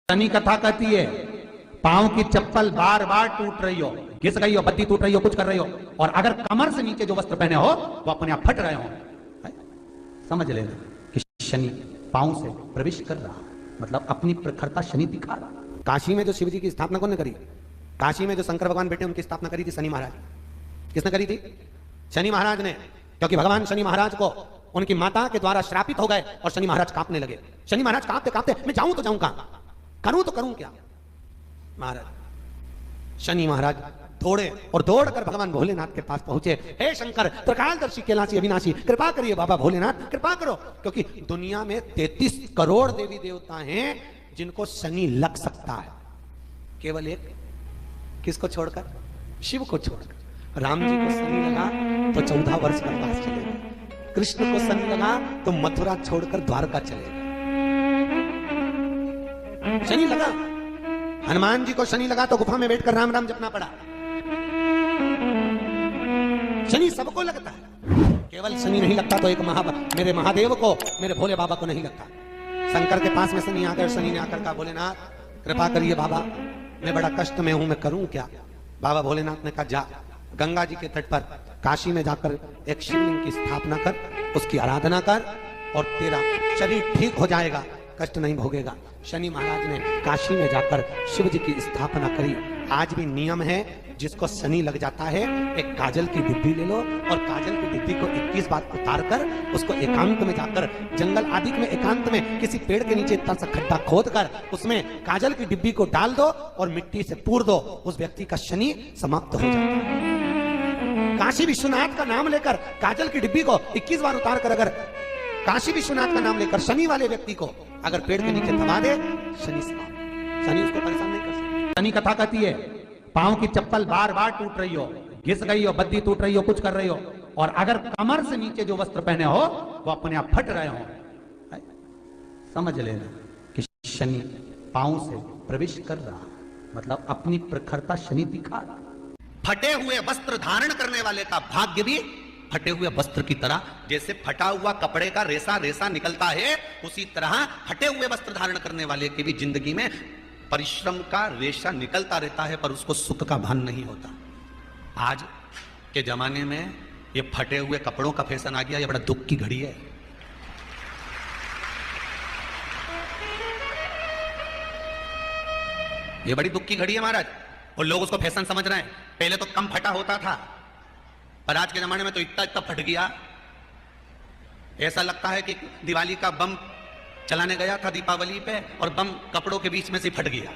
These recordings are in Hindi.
शनि कथा कहती है पांव की चप्पल बार बार टूट रही हो, घिस गई हो, बत्ती टूट रही हो, कुछ कर रही हो, और अगर कमर से नीचे जो वस्त्र पहने हो वो अपने आप फट रहे हो, समझ लेना कि शनि पांव से प्रवेश कर रहा, मतलब अपनी प्रखरता शनि दिखा रहा। काशी में जो शिव जी की स्थापना कौन ने करी? काशी में जो शंकर भगवान बैठे उनकी स्थापना करी थी शनि महाराज। किसने करी थी? शनि महाराज ने, क्योंकि भगवान शनि महाराज को उनकी माता के द्वारा श्रापित हो गए और शनि महाराज कांपने लगे। शनि महाराज कांपते कांपते मैं जाऊं तो जाऊं कहां, करूं तो करूं क्या? महाराज शनि महाराज दौड़े और दौड़कर भगवान भोलेनाथ के पास पहुंचे। हे शंकर त्रिकालदर्शी कैलाशी अविनाशी, कृपा करिए बाबा भोलेनाथ, कृपा करो, क्योंकि दुनिया में 33 करोड़ देवी देवता हैं जिनको शनि लग सकता है, केवल एक किसको छोड़कर? शिव को छोड़कर। राम जी को शनि लगा तो 14 वर्ष वनवास चलेगा, कृष्ण को शनि लगा तो मथुरा छोड़कर द्वारका चलेगा। शनि लगा, हनुमान जी को शनि लगा तो गुफा में बैठकर राम राम जपना पड़ा। शनि सबको लगता है, केवल शनि नहीं लगता तो एक मेरे महादेव को, मेरे भोले बाबा को नहीं लगता। शंकर के पास में शनि आकर, शनि ने आकर कहा भोलेनाथ कृपा करिए बाबा, मैं बड़ा कष्ट में हूं, मैं करूं क्या? बाबा भोलेनाथ ने कहा जा गंगा जी के तट पर काशी में जाकर एक शिवलिंग की स्थापना कर, उसकी आराधना कर और तेरा शरीर ठीक हो जाएगा, कष्ट नहीं भोगेगा। शनि महाराज ने काशी में जाकर शिव जी की स्थापना करी। आज भी नियम है, जिसको शनि लग जाता है एक काजल की डिब्बी ले लो और काजल की डिब्बी को 21 बार उतार कर उसको एकांत में जाकर, जंगल आदि में एकांत में किसी पेड़ के नीचे इतना सा खड्डा खोद कर उसमें काजल की डिब्बी को डाल दो और मिट्टी से पूर दो, उस व्यक्ति का शनि समाप्त हो जाता है। काशी विश्वनाथ का नाम लेकर काजल की डिब्बी को 21 बार उतार कर अगर काशी विश्वनाथ का नाम लेकर शनि वाले व्यक्ति को अगर पेड़ के नीचे दबा दे, शनि उसको परेशान नहीं कर सकता। शनि कथा कहती है पांव की चप्पल बार बार टूट रही हो, घिस गई हो, बत्ती टूट रही हो, कुछ कर रही हो, और अगर कमर से नीचे जो वस्त्र पहने हो वो अपने आप फट रहे हो, समझ लेना कि शनि पांव से प्रवेश कर रहा, मतलब अपनी प्रखरता शनि दिखा रहा। फटे हुए वस्त्र धारण करने वाले का भाग्य भी फटे हुए वस्त्र की तरह, जैसे फटा हुआ कपड़े का रेसा रेसा निकलता है, उसी तरह फटे हुए वस्त्र धारण करने वाले की भी जिंदगी में परिश्रम का रेशा निकलता रहता है, पर उसको सुख का भान नहीं होता। आज के जमाने में ये फटे हुए कपड़ों का फैशन आ गया, ये बड़ा दुख की घड़ी है। ये बड़ी दुख की घड़ी है महाराज, और लोग उसको फैशन समझ रहे हैं। पहले तो कम फटा होता था, पर आज के जमाने में तो इतना इतना फट गया, ऐसा लगता है कि दिवाली का बम चलाने गया था दीपावली पे और बम कपड़ों के बीच में से फट गया,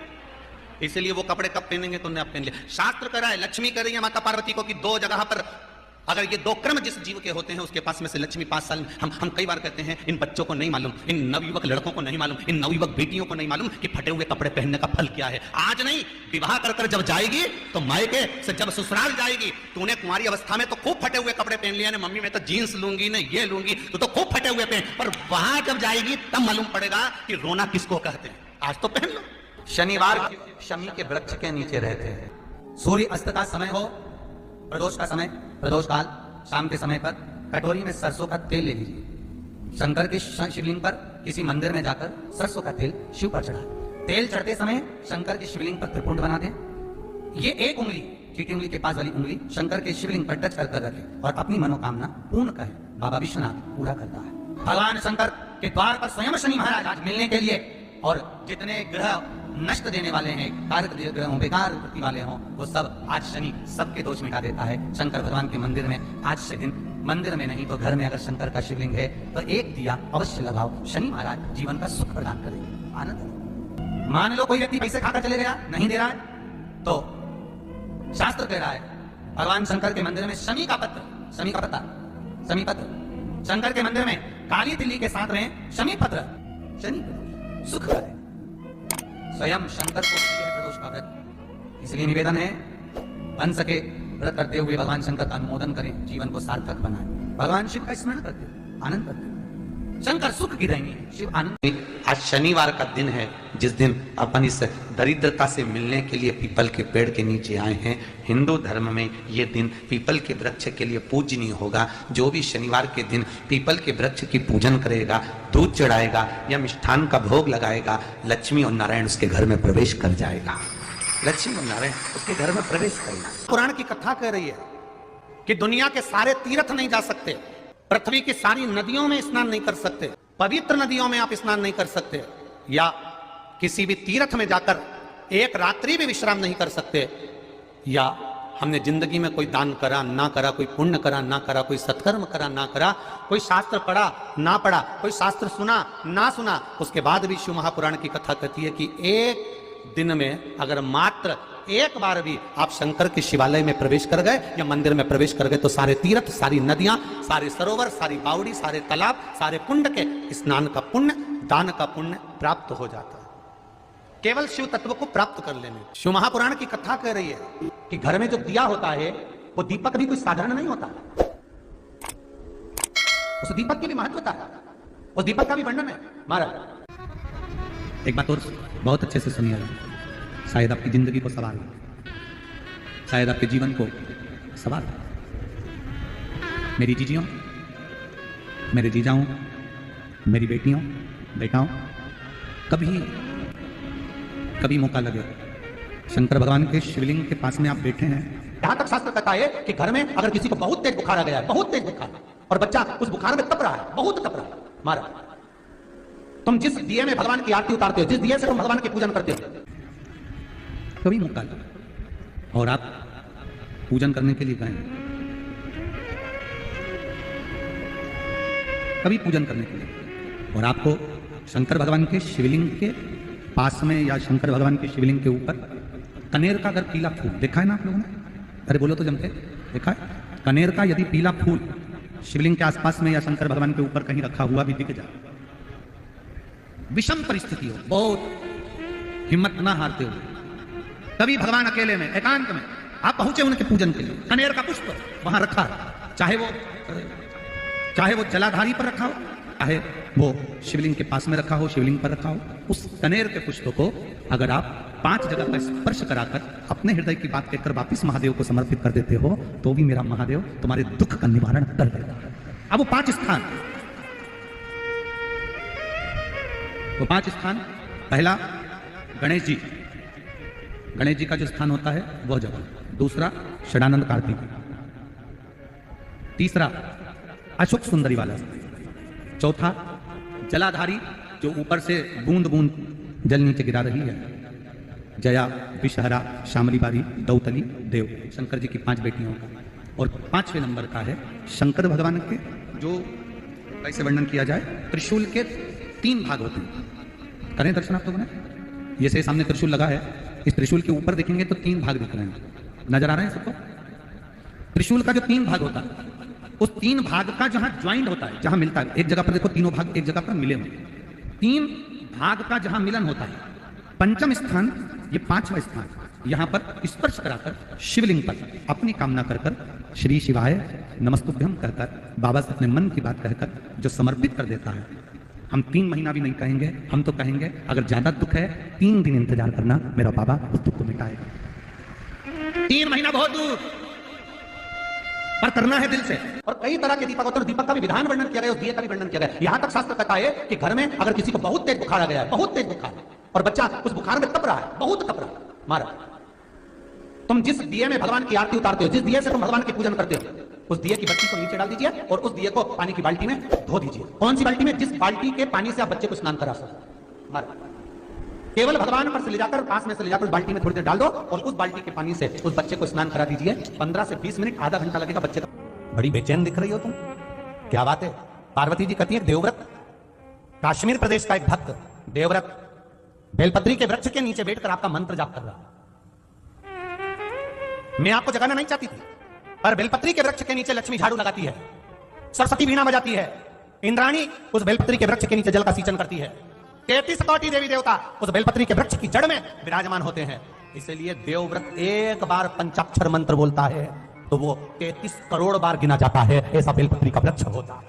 इसलिए वो कपड़े कब पहनेंगे तो पहन लिया। शास्त्र कह रहा है, लक्ष्मी कह रही है माता पार्वती को कि 2 जगह पर अगर ये 2 क्रम जिस जीव के होते हैं उसके पास में से लक्ष्मी 5 साल में, हम कई बार कहते हैं इन बच्चों को नहीं मालूम, इन नवयुवक लड़कों को नहीं मालूम, इन नवयुवक बेटियों को नहीं मालूम कि फटे हुए कपड़े पहनने का फल क्या है। आज नहीं, विवाह कर कर जब जाएगी तो मायके से जब ससुराल जाएगी, तूने कुंवारी अवस्था में तो खूब फटे हुए कपड़े पहन लिया, मम्मी मैं तो जीन्स लूंगी ना ये लूंगी, तो खूब फटे हुए पहन, पर वहां जब जाएगी तब मालूम पड़ेगा कि रोना किसको कहते हैं। आज तो पहन लो। शनिवार शमी के वृक्ष के नीचे रहते हैं, सूर्य अस्त का समय हो, प्रदोष का समय, प्रदोष काल, शाम के समय पर कटोरी में सरसों का तेल ले लीजिए। शंकर के शिवलिंग पर किसी मंदिर में जाकर सरसों का तेल शिव पर चढ़ाएं। तेल चढ़ते समय शंकर के शिवलिंग पर त्रिपुंड बना दें। ये एक उंगली, चीटी उंगली के पास वाली उंगली शंकर के शिवलिंग पर टच कर रखें और अपनी मनोकामना पूर्ण करें। बाबा विश्वनाथ पूरा करता है। भगवान शंकर के द्वार पर स्वयं शनि महाराज आज मिलने के लिए, और जितने ग्रह नष्ट देने वाले हैं, कारक ग्रह हों, बेकार वृत्ति वाले हों, वो सब आज शनि सबके दोष मिटा देता है। शंकर भगवान के मंदिर में आज से दिन, मंदिर में नहीं तो घर में अगर शंकर का शिवलिंग है तो एक दिया अवश्य लगाओ। शनि महाराज जीवन का सुख प्रदान करेंगे, आनंद। मान लो कोई व्यक्ति पैसे खाकर चले गया, नहीं दे रहा है, तो शास्त्र कह रहा है भगवान शंकर के मंदिर में शमी का पत्र, शमी का पत्ता, शमी पत्र, शंकर के मंदिर में काली तिल्ली के साथ में शमी पत्र, शनि सुख करें। स्वयं शंकर को प्रदोष का व्रत, इसलिए निवेदन है बन सके व्रत करते हुए भगवान शंकर का अनुमोदन करें, जीवन को सार्थक बनाएं। भगवान शिव का स्मरण करते आनंद करते, शंकर सुख की देंगे, शिव आनंद। आज शनिवार का दिन है, जिस दिन अपन इस दरिद्रता से मिलने के लिए पीपल के पेड़ के नीचे आए हैं, हिंदू धर्म में ये दिन पीपल के वृक्ष के लिए पूजनीय होगा। जो भी शनिवार के दिन पीपल के वृक्ष की पूजन करेगा, दूध चढ़ाएगा या मिष्ठान का भोग लगाएगा, लक्ष्मी और नारायण उसके घर में प्रवेश कर जाएगा। लक्ष्मी और नारायण उसके घर में प्रवेश करेगा। पुराण की कथा कह रही है कि दुनिया के सारे तीर्थ नहीं जा सकते, पृथ्वी की सारी नदियों में स्नान नहीं कर सकते, पवित्र नदियों में आप स्नान नहीं कर सकते, या किसी भी तीर्थ में जाकर एक रात्रि भी विश्राम नहीं कर सकते, या हमने जिंदगी में कोई दान करा ना करा, कोई पुण्य करा ना करा, कोई सत्कर्म करा ना करा, कोई शास्त्र पढ़ा ना पढ़ा, कोई शास्त्र सुना ना सुना, उसके बाद भी शिव महापुराण की कथा कहती है कि एक दिन में अगर मात्र एक बार भी आप शंकर के शिवालय में प्रवेश कर गए या मंदिर में प्रवेश कर गए तो सारे तीर्थ, सारी नदियां, सारे सरोवर, सारी बावड़ी, सारे तालाब, सारे कुंड के स्नान का पुण्य, दान का पुण्य प्राप्त हो जाता है, केवल शिव तत्व को प्राप्त कर लेने। शिव महापुराण की कथा कह रही है कि घर में जो दिया होता है वो दीपक भी कोई साधारण नहीं होता, उस दीपक की भी महत्वता है, उस दीपक का भी वर्णन है। महाराज एक बात और बहुत अच्छे से सुनिएगा, शायद आपकी जिंदगी को सवार, शायद आपके जीवन को सवार। मेरी जीजियों, मेरे जीजाओं, मेरी बेटियों, बेटाओं, कभी मौका लगे शंकर भगवान के शिवलिंग के पास में आप बैठे हैं, यहां तक शास्त्र कहता है कि घर में अगर किसी को बहुत तेज बुखार आ गया है, बहुत तेज बुखार, और बच्चा उस बुखार में तप रहा है, बहुत तप रहा है, महाराज तुम जिस दिए में भगवान की आरती उतारते हो, जिस दिए से तुम भगवान की पूजन करते हो, कभी मौका लगे और आप पूजन करने के लिए गए, कभी पूजन करने के लिए, और आपको शंकर भगवान के शिवलिंग के पास में या शंकर भगवान के शिवलिंग के ऊपर कनेर का अगर पीला फूल देखा है ना आप लोगों ने, अरे बोलो तो जमते, देखा है? कनेर का यदि पीला फूल शिवलिंग के आसपास में या शंकर भगवान के ऊपर कहीं रखा हुआ भी दिख जाए, विषम परिस्थिति हो, बहुत हिम्मत ना हारते हो, कभी भगवान अकेले में एकांत में आप पहुंचे उनके पूजन के लिए, कनेर का पुष्प वहां रखा, चाहे वो जलाधारी पर रखा हो, चाहे वो शिवलिंग के पास में रखा हो, शिवलिंग पर रखा हो, उस कनेर के पुष्प को अगर आप 5 जगह पर स्पर्श कराकर अपने हृदय की बात कहकर वापिस महादेव को समर्पित कर देते हो, तो भी मेरा महादेव तुम्हारे दुख का निवारण कर देगा। अब वो 5 स्थान, पहला गणेश जी का जो स्थान होता है वह जगह, दूसरा षडानंद कार्तिक, तीसरा अशोक सुंदरी वाला, चौथा जलाधारी जो ऊपर से बूंद बूंद जल नीचे गिरा रही है, जया, विषहरा, शामली बारी, दौतली, देव, शंकर जी की 5 बेटियों का, और 5वें नंबर का है शंकर भगवान के, जो कैसे वर्णन किया जाए, त्रिशूल के 3 भाग होते हैं। करें दर्शन आप लोगों ने, ये से सामने त्रिशूल लगा है, इस त्रिशूल के ऊपर देखेंगे तो 3 भाग दिख रहे हैं, नजर आ रहे हैं सबको? त्रिशूल का जो 3 भाग होता है, उस 3 भाग का जहां ज्वाइंट होता है, जहां मिलता है, एक जगह पर देखो तीनों भाग एक जगह पर मिले हुए, 3 भाग का जहां मिलन होता है, 5वां स्थान, ये 5वां स्थान, यहां पर स्पर्श कराकर शिवलिंग पर अपनी कामना कर श्री शिवाय नमस्तुभ्यम कहकर बाबा से अपने मन की बात कहकर जो समर्पित कर देता है, हम 3 महीना भी नहीं कहेंगे, हम तो कहेंगे अगर ज्यादा दुख है 3 दिन इंतजार करना, मेरा बाबा उस दुख को मिटाएगा। 3 महीना बहुत दूर, पर करना है दिल से। और कई तरह के दीपक होते हैं, दीपक का भी विधान वर्णन किया गया, उस दिए का भी वर्णन किया गया। यहां तक शास्त्र कहता है कि घर में अगर किसी को बहुत तेज बुखार आ गया है, बहुत तेज बुखार, और बच्चा उस बुखार में तप रहा है, बहुत तप रहा है, महाराज तुम जिस दिए में भगवान की आरती उतारते हो, जिस दिए से तुम भगवान की पूजन करते हो, उस दिए की बत्ती को नीचे डाल दीजिए और उस दिए को पानी की बाल्टी में धो दीजिए। कौन सी बाल्टी में? जिस बाल्टी के पानी से आप बच्चे को स्नान करा सको, महाराज केवल भगवान पर से ले जाकर, पास में से ले जाकर उस बाल्टी में थोड़ी देर डाल दो और उस बाल्टी के पानी से उस बच्चे को स्नान करा दीजिए। 15 से 20 मिनट, आधा घंटा लगेगा बच्चे का। बड़ी बेचैन दिख रही हो तुम, क्या बात है? पार्वती जी कहती है, देवव्रत, काश्मीर प्रदेश का एक भक्त देवव्रत बेलपत्री के वृक्ष के नीचे बैठकर आपका मंत्र जाप कर रहा। मैं आपको जगाना नहीं चाहती थी, पर बेलपत्री के वृक्ष के नीचे लक्ष्मी झाड़ू लगाती है, सरस्वती वीणा बजाती है, इंद्राणी उस बेलपत्री के वृक्ष के नीचे जल का सिंचन करती है, 33 कोटि देवी देवता उस बेलपत्री के वृक्ष की जड़ में विराजमान होते हैं। इसलिए देवव्रत एक बार पंचाक्षर मंत्र बोलता है तो वो 33 करोड़ बार गिना जाता है, ऐसा बेलपत्री का वृक्ष होता है।